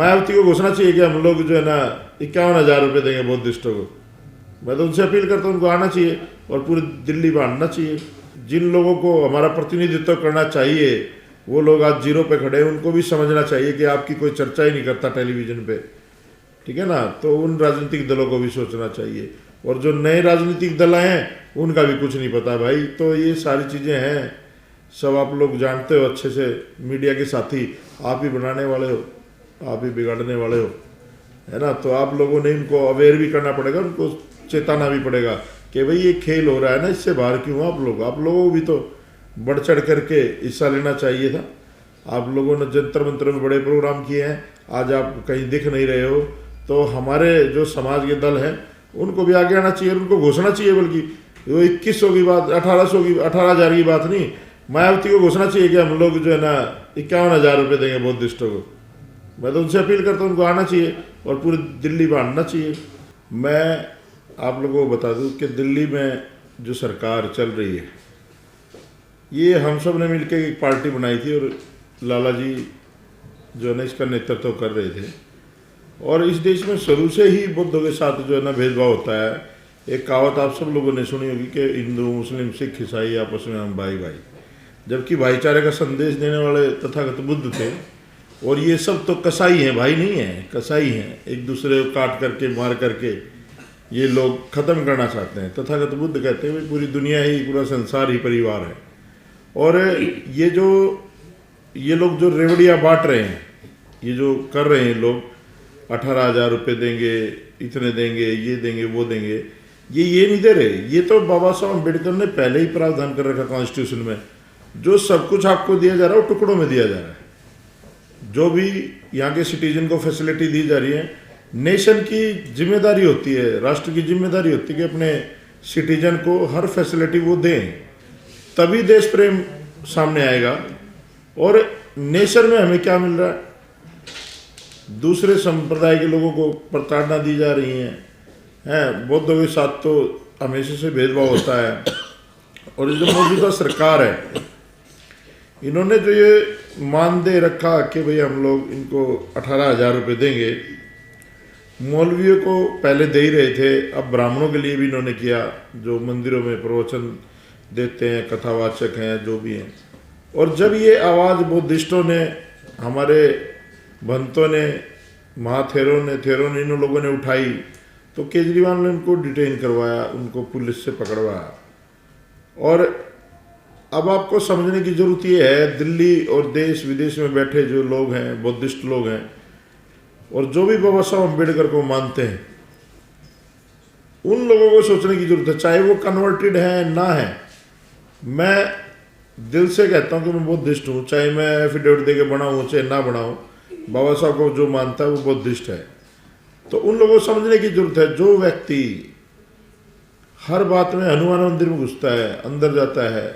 मायावती को घोषणा चाहिए कि हम लोग जो है ना 51,000 रुपये देंगे बुद्धिस्टों को। मैं तो उनसे अपील करता हूँ उनको आना चाहिए और पूरी दिल्ली बांटना चाहिए। जिन लोगों को हमारा प्रतिनिधित्व करना चाहिए वो लोग आज जीरो पे खड़े हैं, उनको भी समझना चाहिए कि आपकी कोई चर्चा ही नहीं करता टेलीविजन पे, ठीक है ना। तो उन राजनीतिक दलों को भी सोचना चाहिए और जो नए राजनीतिक दल हैं उनका भी कुछ नहीं पता भाई। तो ये सारी चीज़ें हैं, सब आप लोग जानते हो अच्छे से, मीडिया के साथी आप ही बनाने वाले हो, आप ही बिगाड़ने वाले हो, है ना। तो आप लोगों ने इनको अवेयर भी करना पड़ेगा, उनको चेताना भी पड़ेगा कि भाई ये खेल हो रहा है ना, इससे बाहर क्यों आप लोगों को भी तो बढ़ चढ़ करके हिस्सा लेना चाहिए था। आप लोगों ने जंतर मंतर में बड़े प्रोग्राम किए हैं, आज आप कहीं दिख नहीं रहे हो। तो हमारे जो समाज के दल हैं उनको भी आगे आना चाहिए, उनको घोषणा चाहिए, बल्कि वो 2100 की बात 18,000 की बात नहीं, मायावती को घोषणा चाहिए कि हम लोग जो है ना 51,000 रुपये देंगे बुद्धिस्टों को। मैं तो उनसे अपील करता हूँ उनको आना चाहिए और पूरी दिल्ली बांटना चाहिए। मैं आप लोगों को बता दूं कि दिल्ली में जो सरकार चल रही है ये हम सब ने मिलकर एक पार्टी बनाई थी और लाला जी जो है ना इसका नेतृत्व कर रहे थे। और इस देश में शुरू से ही बुद्धों के साथ जो है ना भेदभाव होता है। एक कहावत आप सब लोगों ने सुनी होगी कि हिंदू मुस्लिम सिख ईसाई आपस में हम भाई भाई, जबकि भाईचारे का संदेश देने वाले तथागत बुद्ध थे। और ये सब तो कसाई हैं, भाई नहीं है, कसाई हैं, एक दूसरे को काट करके मार करके ये लोग ख़त्म करना चाहते हैं। तथागत बुद्ध कहते हैं पूरी दुनिया ही, पूरा संसार ही परिवार है। और ये लोग जो रेवड़ियाँ बांट रहे हैं, ये जो कर रहे हैं लोग, 18,000 रुपये देंगे, इतने देंगे, ये देंगे, वो देंगे, ये नहीं दे रहे। ये तो बाबा साहब अम्बेडकर ने पहले ही प्रावधान कर रखा कॉन्स्टिट्यूशन में, जो सब कुछ आपको दिया जा रहा है वो टुकड़ों में दिया जा रहा है। जो भी यहाँ के सिटीजन को फैसिलिटी दी जा रही है, नेशन की जिम्मेदारी होती है, राष्ट्र की जिम्मेदारी होती है कि अपने सिटीजन को हर फैसिलिटी वो दें, तभी देश प्रेम सामने आएगा। और नेशन में हमें क्या मिल रहा है, दूसरे संप्रदाय के लोगों को प्रताड़ना दी जा रही हैं, बौद्धों के साथ तो हमेशा से भेदभाव होता है। और जो मौजूदा सरकार है इन्होंने जो ये मान दे रखा कि भाई हम लोग इनको 18,000 रुपये देंगे, मौलवियों को पहले दे ही रहे थे, अब ब्राह्मणों के लिए भी इन्होंने किया, जो मंदिरों में प्रवचन देते हैं, कथावाचक हैं, जो भी हैं। और जब ये आवाज़ बुद्धिस्टों ने, हमारे भंतों ने, महाथेरों ने, इन लोगों ने उठाई, तो केजरीवाल ने उनको डिटेन करवाया, उनको पुलिस से पकड़वाया। और अब आपको समझने की जरूरत ये है, दिल्ली और देश विदेश में बैठे जो लोग हैं, बुद्धिस्ट लोग हैं, और जो भी बाबा साहब अम्बेडकर को मानते हैं, उन लोगों को सोचने की जरूरत है, चाहे वो कन्वर्टेड है ना है। मैं दिल से कहता हूँ कि मैं बुद्धिस्ट हूँ, चाहे मैं एफिडेविट दे के बनाऊँ चाहे ना बनाऊँ, बाबा साहब को जो मानता है वो बुद्धिस्ट है। तो उन लोगों को समझने की जरूरत है। जो व्यक्ति हर बात में हनुमान मंदिर में घुसता है, अंदर जाता है,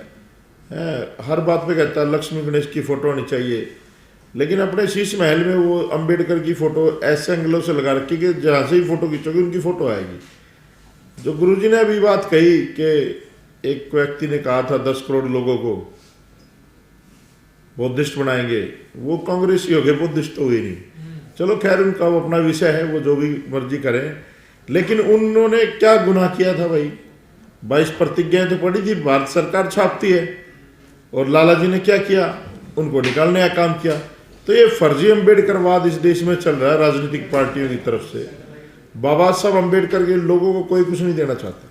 हर बात पे कहता है लक्ष्मी गणेश की फोटो होनी चाहिए, लेकिन अपने शीश महल में वो अंबेडकर की फोटो ऐसे एंगलों से लगा रखी कि जहाँ से ही फोटो खींचोगे उनकी फोटो आएगी। जो गुरुजी ने अभी बात कही कि एक व्यक्ति ने कहा था 10 करोड़ लोगों को बुद्धिस्ट बनाएंगे, वो कांग्रेसी हो गए, बुद्धिस्ट तो हुए नहीं। चलो खैर, उनका वो अपना विषय है, वो जो भी मर्जी करें। लेकिन उन्होंने क्या गुनाह किया था भाई? 22 प्रतिज्ञाएं तो पड़ी थी, भारत सरकार छापती है। और लाला जी ने क्या किया? उनको निकालने का काम किया। तो ये फर्जी अम्बेडकरवाद इस देश में चल रहा है राजनीतिक पार्टियों की तरफ से। बाबा साहब अम्बेडकर के लोगों को कोई कुछ नहीं देना चाहता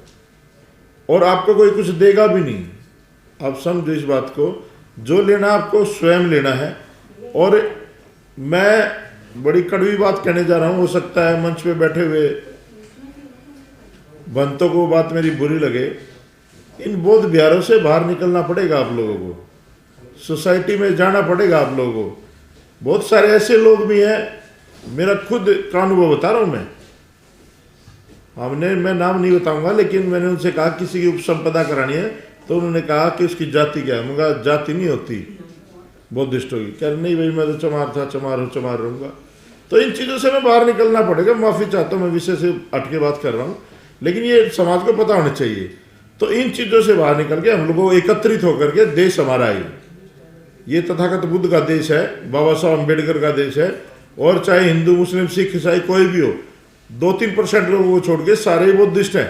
और आपको कोई कुछ देगा भी नहीं। आप समझो इस बात को, जो लेना आपको स्वयं लेना है। और मैं बड़ी कड़वी बात कहने जा रहा हूँ, हो सकता है मंच पे बैठे हुए भंतों को बात मेरी बुरी लगे। इन बौद्ध विहारों से बाहर निकलना पड़ेगा आप लोगों को, सोसाइटी में जाना पड़ेगा आप लोगों को। बहुत सारे ऐसे लोग भी हैं, मेरा खुद का अनुभव बता रहा हूँ मैं नाम नहीं बताऊंगा, लेकिन मैंने उनसे कहा किसी की उपसंपदा करानी है, तो उन्होंने कहा कि उसकी जाति क्या है। मगर जाति नहीं होती बुद्धिस्टों की। कह नहीं भाई, मैं तो चमार था, चमार रहूँगा। तो इन चीज़ों से मैं बाहर निकलना पड़ेगा। माफ़ी चाहता हूँ, मैं विषय से हट के बात कर रहा हूँ, लेकिन ये समाज को पता होना चाहिए। तो इन चीज़ों से बाहर निकल के हम लोगों को एकत्रित होकर के, देश हमारा है, ये तथागत बुद्ध का देश है, बाबा साहब अम्बेडकर का देश है, और चाहे हिंदू मुस्लिम सिख ईसाई कोई भी हो, 2-3% लोगों को छोड़ के सारे ही बुद्धिस्ट हैं।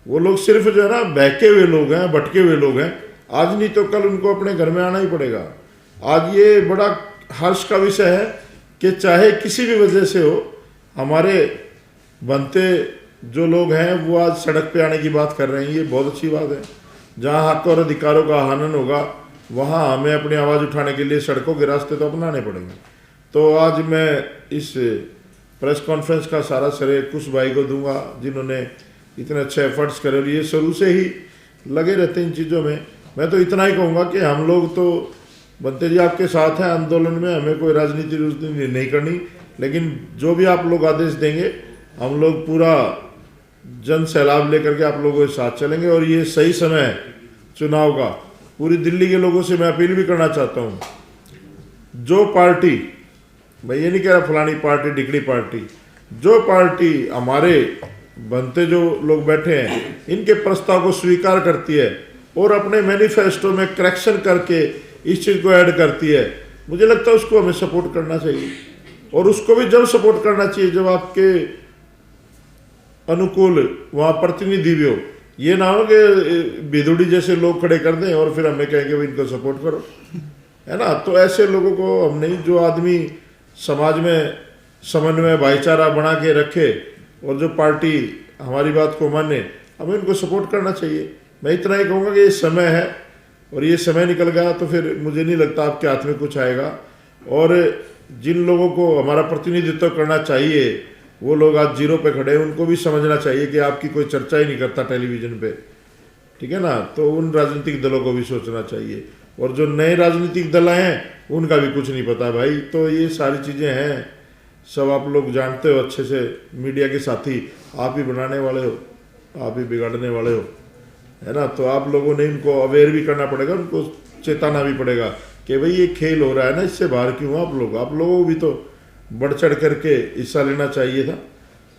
वो लोग सिर्फ जो है ना बहके हुए लोग हैं, भटके हुए लोग हैं। आज नहीं तो कल उनको अपने घर में आना ही पड़ेगा। आज ये बड़ा हर्ष का विषय है कि चाहे किसी भी वजह से हो, हमारे बनते जो लोग हैं वो आज सड़क पे आने की बात कर रहे हैं। ये बहुत अच्छी बात है। जहाँ हक और अधिकारों का हनन होगा वहाँ हमें अपनी आवाज़ उठाने के लिए सड़कों के रास्ते तो अपनाने पड़ेंगे। तो आज मैं इस प्रेस कॉन्फ्रेंस का सारा श्रेय कुछ भाई को दूंगा जिन्होंने इतने अच्छे एफर्ट्स करे और ये शुरू से ही लगे रहते हैं इन चीज़ों में। मैं तो इतना ही कहूँगा कि हम लोग तो बनते जी आपके साथ हैं आंदोलन में, हमें कोई राजनीति नहीं करनी, लेकिन जो भी आप लोग आदेश देंगे हम लोग पूरा जन सैलाब लेकर के आप लोगों के साथ चलेंगे। और ये सही समय है चुनाव का। पूरी दिल्ली के लोगों से मैं अपील भी करना चाहता हूँ, जो पार्टी, मैं ये नहीं कह रहा फलानी पार्टी डिकड़ी पार्टी, जो पार्टी हमारे बनते जो लोग बैठे हैं इनके प्रस्ताव को स्वीकार करती है और अपने मैनिफेस्टो में करेक्शन करके इस चीज़ को ऐड करती है, मुझे लगता है उसको हमें सपोर्ट करना चाहिए। और उसको भी जब सपोर्ट करना चाहिए जब आपके अनुकूल वहाँ प्रतिनिधि भी हो। ये ना हो कि बिदुड़ी जैसे लोग खड़े कर दें और फिर हमें कहेंगे भाई इनको सपोर्ट करो, है ना। तो ऐसे लोगों को हम नहीं, जो आदमी समाज में समन्वय भाईचारा बना के रखे और जो पार्टी हमारी बात को माने, हमें उनको सपोर्ट करना चाहिए। मैं इतना ही कहूँगा कि ये समय है और ये समय निकल गया तो फिर मुझे नहीं लगता आपके हाथ में कुछ आएगा। और जिन लोगों को हमारा प्रतिनिधित्व करना चाहिए वो लोग आज जीरो पे खड़े हैं, उनको भी समझना चाहिए कि आपकी कोई चर्चा ही नहीं करता टेलीविज़न पे, ठीक है ना। तो उन राजनीतिक दलों को भी सोचना चाहिए। और जो नए राजनीतिक दल हैं उनका भी कुछ नहीं पता भाई। तो ये सारी चीज़ें हैं, सब आप लोग जानते हो अच्छे से। मीडिया के साथी आप ही बनाने वाले हो, आप ही बिगाड़ने वाले हो, है ना। तो आप लोगों ने इनको अवेयर भी करना पड़ेगा, उनको चेताना भी पड़ेगा कि भाई ये खेल हो रहा है ना, इससे बाहर क्यों आप लोगों को भी तो बढ़ चढ़ करके हिस्सा लेना चाहिए था।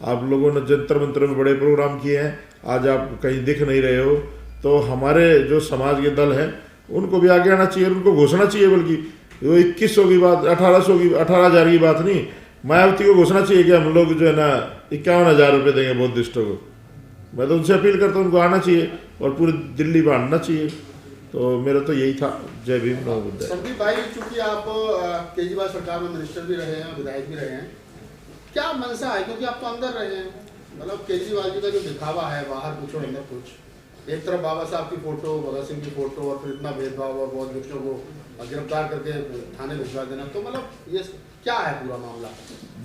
आप लोगों ने जंतर मंतर में बड़े प्रोग्राम किए हैं, आज आप कहीं दिख नहीं रहे हो। तो हमारे जो समाज के दल हैं उनको भी आगे आना चाहिए, उनको घोषणा चाहिए। बल्कि वो 2100 की बात, 18,000 की बात नहीं, मायावती को घोषणा चाहिए कि हम लोग जो है ना 51,000 रुपये देंगे बुद्धिस्टों को। मैं तो उनसे अपील करता हूँ उनको आना चाहिए और पूरी दिल्ली बांटना चाहिए। तो मेरा तो यही था। जय भीम, नमो बुद्धाय। संदीप भाई, चूंकि आप केजरीवाल सरकार में मिनिस्टर भी रहे हैं, विधायक भी रहे हैं, क्या मनसा है? क्योंकि आप तो अंदर रहे हैं, मतलब केजरीवाल जी का जो दिखावा है बाहर कुछ और अंदर कुछ, एक तरफ बाबा साहब की फोटो, भगत सिंह की फोटो और फिर इतना भेदभाव और बहुत बच्चों को गिरफ्तार करके थाने भिजवा देना, तो मतलब ये क्या है पूरा मामला?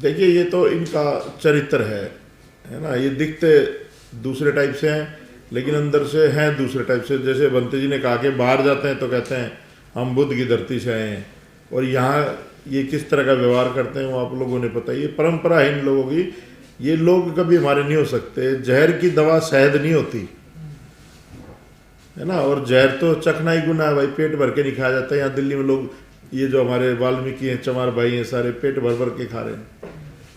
देखिए, ये तो इनका चरित्र है ना। ये दिखते दूसरे टाइप से हैं लेकिन अंदर से हैं दूसरे टाइप से। जैसे बनते जी ने कहा कि बाहर जाते हैं तो कहते हैं हम बुद्ध की धरती से आए हैं, और यहाँ ये किस तरह का व्यवहार करते हैं वो आप लोगों ने पता ही है। परंपरा है इन लोगों की। ये लोग कभी हमारे नहीं हो सकते। जहर की दवा शहद नहीं होती, है ना। और जहर तो चखना ही गुना है भाई, पेट भर के नहीं खाया जाता। यहाँ दिल्ली में लोग, ये जो हमारे वाल्मीकि हैं, चमार भाई हैं, सारे पेट भर भर के खा रहे हैं।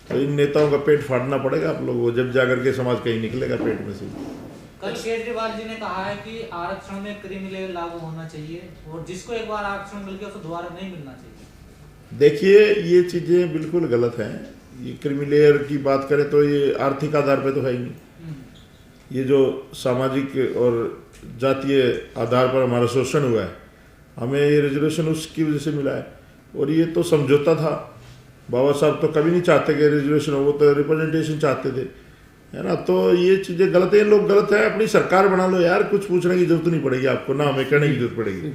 तो इन नेताओं का पेट फाड़ना पड़ेगा आप लोगों को, जब जाकर के समाज कहीं निकलेगा पेट में से। कल केजरीवाल जी ने कहा है कि आरक्षण में क्रीमी लेवल लागू होना चाहिए और जिसको एक बार आरक्षण मिल गया उसको दोबारा नहीं मिलना चाहिए। देखिए, ये चीज़ें बिल्कुल गलत हैं। ये क्रीमी लेयर की बात करें तो ये आर्थिक आधार पे तो है ही नहीं। ये जो सामाजिक और जातीय आधार पर हमारा शोषण हुआ है, हमें ये रिजर्वेशन उसकी वजह से मिला है। और ये तो समझौता था। बाबा साहब तो कभी नहीं चाहते कि रिजर्वेशन हो, वो तो रिप्रेजेंटेशन चाहते थे, है ना। तो ये चीज़ें गलत है, लोग गलत है। अपनी सरकार बना लो यार, कुछ पूछने की जरूरत नहीं पड़ेगी आपको, ना हमें कहने की जरूरत पड़ेगी।